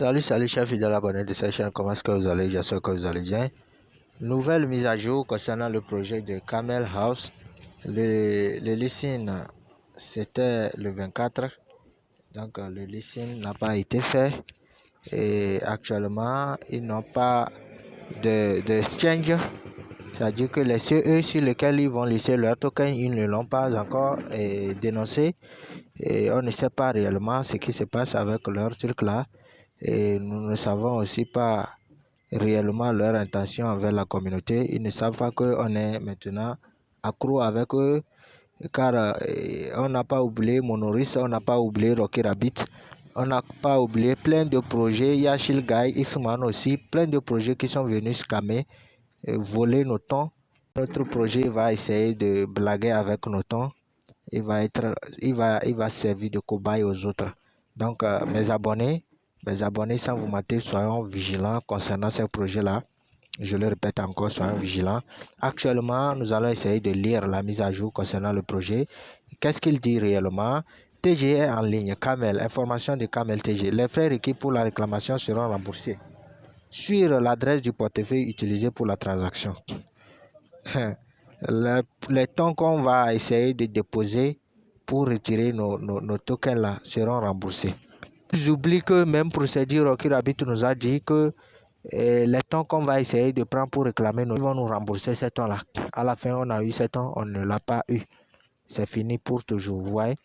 Salut chers fidèles abonnés de cette chaîne, comment est-ce que vous allez? J'espère que vous allez bien. Nouvelle mise à jour concernant le projet de Camel House. Le listing c'était le 24, donc le listing n'a pas été fait et actuellement ils n'ont pas de exchange, c'est-à-dire que les CE sur lesquels ils vont laisser leur token, ils ne l'ont pas encore dénoncé et on ne sait pas réellement ce qui se passe avec leur truc là. Et nous ne savons aussi pas réellement leur intention envers la communauté. Ils ne savent pas qu'on est maintenant accro avec eux, car on n'a pas oublié Monoris, on n'a pas oublié Rocky Rabbit, on n'a pas oublié plein de projets. Il y a Shilgai, X-Man aussi, plein de projets qui sont venus scammer, voler nos tons. Notre projet va essayer de blaguer avec nos tons. Il va servir de cobaye aux autres. Donc mes abonnés, sans vous mentir, soyons vigilants concernant ce projet-là. Je le répète encore, soyons vigilants. Actuellement, nous allons essayer de lire la mise à jour concernant le projet. Qu'est-ce qu'il dit réellement? TG est en ligne. Camel, information de Camel TG. Les frais requis pour la réclamation seront remboursés sur l'adresse du portefeuille utilisé pour la transaction. Les tons qu'on va essayer de déposer pour retirer nos tokens là seront remboursés. J'oublie que même procédure Rocky Rabbit nous a dit que les tons qu'on va essayer de prendre pour réclamer, ils vont nous rembourser ces tons là. À la fin, on a eu ces tons, on ne l'a pas eu. C'est fini pour toujours, vous voyez.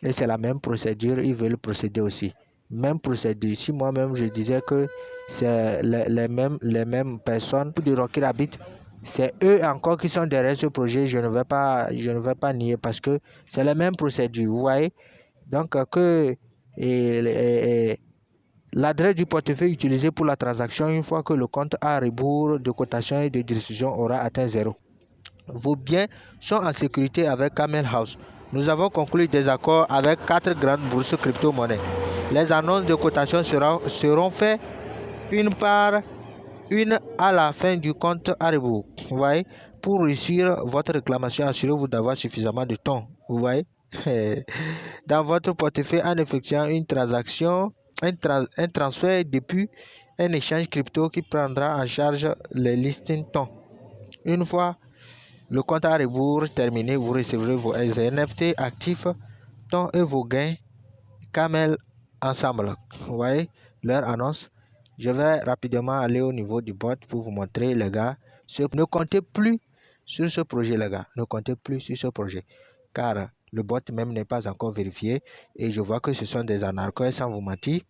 Et c'est la même procédure, ils veulent procéder aussi. Même procédure. Si moi-même je disais que c'est les mêmes personnes de Rocky Rabbit, c'est eux encore qui sont derrière ce projet, je ne vais pas nier parce que c'est la même procédure, vous voyez. Donc que l'adresse du portefeuille utilisé pour la transaction, une fois que le compte à rebours de cotation et de diffusion aura atteint 0. Vos biens sont en sécurité avec Camel House. Nous avons conclu des accords avec 4 grandes bourses crypto-monnaies. Les annonces de cotation seront faites une à la fin du compte à rebours. Vous voyez, pour réussir votre réclamation, assurez-vous d'avoir suffisamment de temps. Vous voyez, dans votre portefeuille en effectuant une transaction, un transfert depuis un échange crypto qui prendra en charge les listings temps. Une fois le compte à rebours terminé, vous recevrez vos NFT actifs, temps et vos gains Camel ensemble. Vous voyez leur annonce. Je vais rapidement aller au niveau du bot pour vous montrer, les gars. Ne comptez plus sur ce projet, les gars. Ne comptez plus sur ce projet. Car le bot même n'est pas encore vérifié. Et je vois que ce sont des anarchos, sans vous mentir.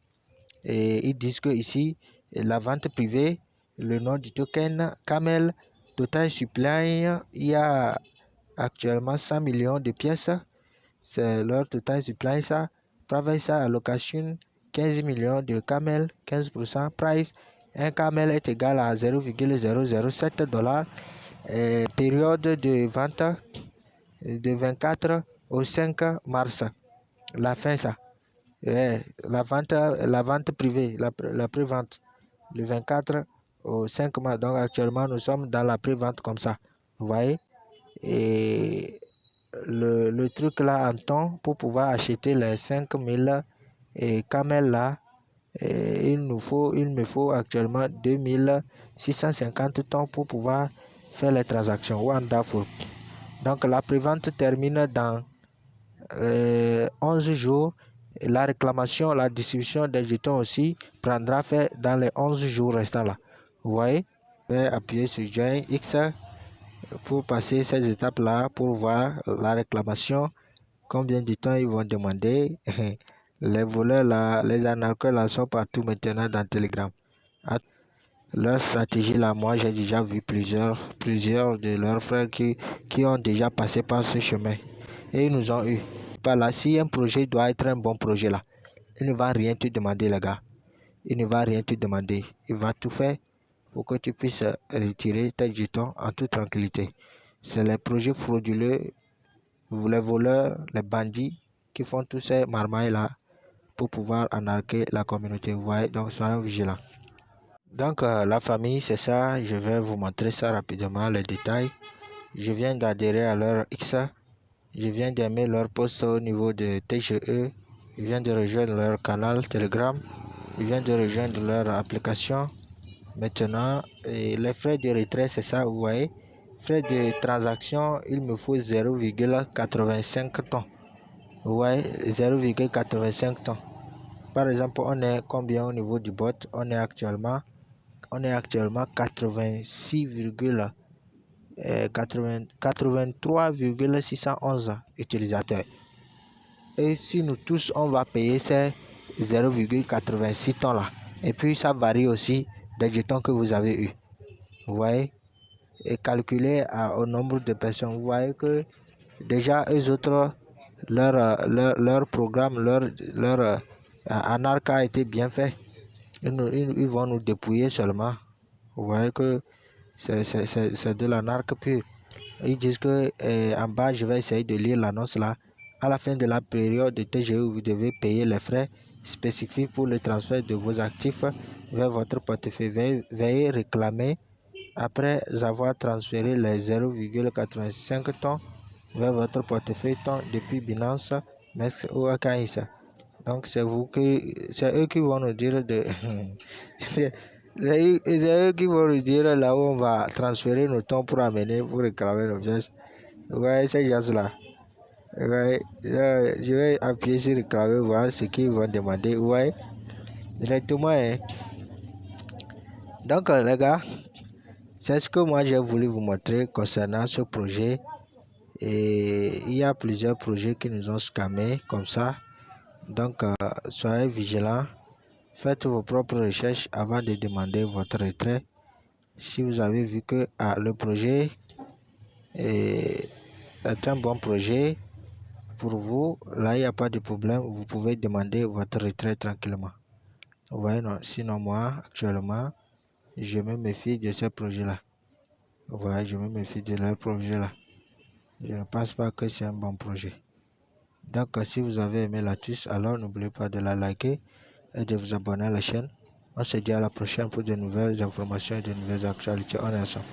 Et ils disent que ici, la vente privée, le nom du token Camel, total supply, il y a actuellement 100 millions de pièces. C'est leur total supply, ça. Private allocation, 15 millions de camel, 15%. Price, un camel est égal à 0,007 $. Période de vente de 24 au 5 mars. La fin, ça. La vente privée, la pré-vente, le 24 au 5 mars. Donc actuellement, nous sommes dans la pré-vente comme ça. Vous voyez? Et le truc là en temps pour pouvoir acheter les 5000 camels là, il me faut actuellement 2650 temps pour pouvoir faire les transactions. Wonderful. Donc la prévente termine dans 11 jours. Et la réclamation, la distribution des jetons aussi prendra fait dans les 11 jours restants là. Vous voyez? Je vais appuyer sur Join X pour passer ces étapes là pour voir la réclamation, combien de temps ils vont demander. Les voleurs là, les anarchos là sont partout maintenant dans Telegram. Leur stratégie là, moi j'ai déjà vu plusieurs de leurs frères qui ont déjà passé par ce chemin et ils nous ont eu. Par là, si un projet doit être un bon projet là, il ne va rien te demander, les gars. Il ne va rien te demander. Il va tout faire pour que tu puisses retirer tes jetons en toute tranquillité. C'est les projets frauduleux, les voleurs, les bandits qui font tous ces marmailles là pour pouvoir anarquer la communauté. Vous voyez, donc soyons vigilants. Donc la famille, c'est ça. Je vais vous montrer ça rapidement, les détails. Je viens d'adhérer à leur X. Je viens d'aimer leur post au niveau de TGE. Je viens de rejoindre leur canal Telegram. Je viens de rejoindre leur application. Maintenant, les frais de retrait, c'est ça, vous voyez. Frais de transaction, il me faut 0,85 temps. Vous voyez, 0,85 temps. Par exemple, on est combien au niveau du bot? On est actuellement 83,611 utilisateurs. Et si nous tous, on va payer ces 0,86 temps là. Et puis ça varie aussi des jetons que vous avez eu. Vous voyez? Et calculé au nombre de personnes, vous voyez que déjà eux autres, leur programme, leur anarque a été bien fait. Ils vont nous dépouiller seulement. Vous voyez que c'est de l'anarque pure. Ils disent que en bas, je vais essayer de lire l'annonce là. À la fin de la période de TGE, vous devez payer les frais spécifiques pour le transfert de vos actifs vers votre portefeuille. Veuillez réclamer après avoir transféré les 0,85 tonnes vers votre portefeuille tonnes depuis Binance, Mex ou Akaïsa. Donc c'est eux qui vont nous dire de c'est eux qui vont nous dire là où on va transférer nos temps pour amener, pour réclamer nos pièces. Vous voyez ces gens-là. Ouais, je vais appuyer sur réclamer, voir ce qu'ils vont demander. Vous voyez, directement. Hein. Donc les gars, c'est ce que moi j'ai voulu vous montrer concernant ce projet. Et il y a plusieurs projets qui nous ont scammés comme ça. Donc soyez vigilants. Faites vos propres recherches avant de demander votre retrait. Si vous avez vu que le projet est un bon projet pour vous, là il n'y a pas de problème, vous pouvez demander votre retrait tranquillement. Vous voyez, non? Sinon moi, actuellement, je me méfie de ces projets-là. Vous voyez, je me méfie de leur projet-là. Je ne pense pas que c'est un bon projet. Donc, si vous avez aimé l'astuce, alors n'oubliez pas de la liker et de vous abonner à la chaîne. On se dit à la prochaine pour de nouvelles informations et de nouvelles actualités. On est ensemble.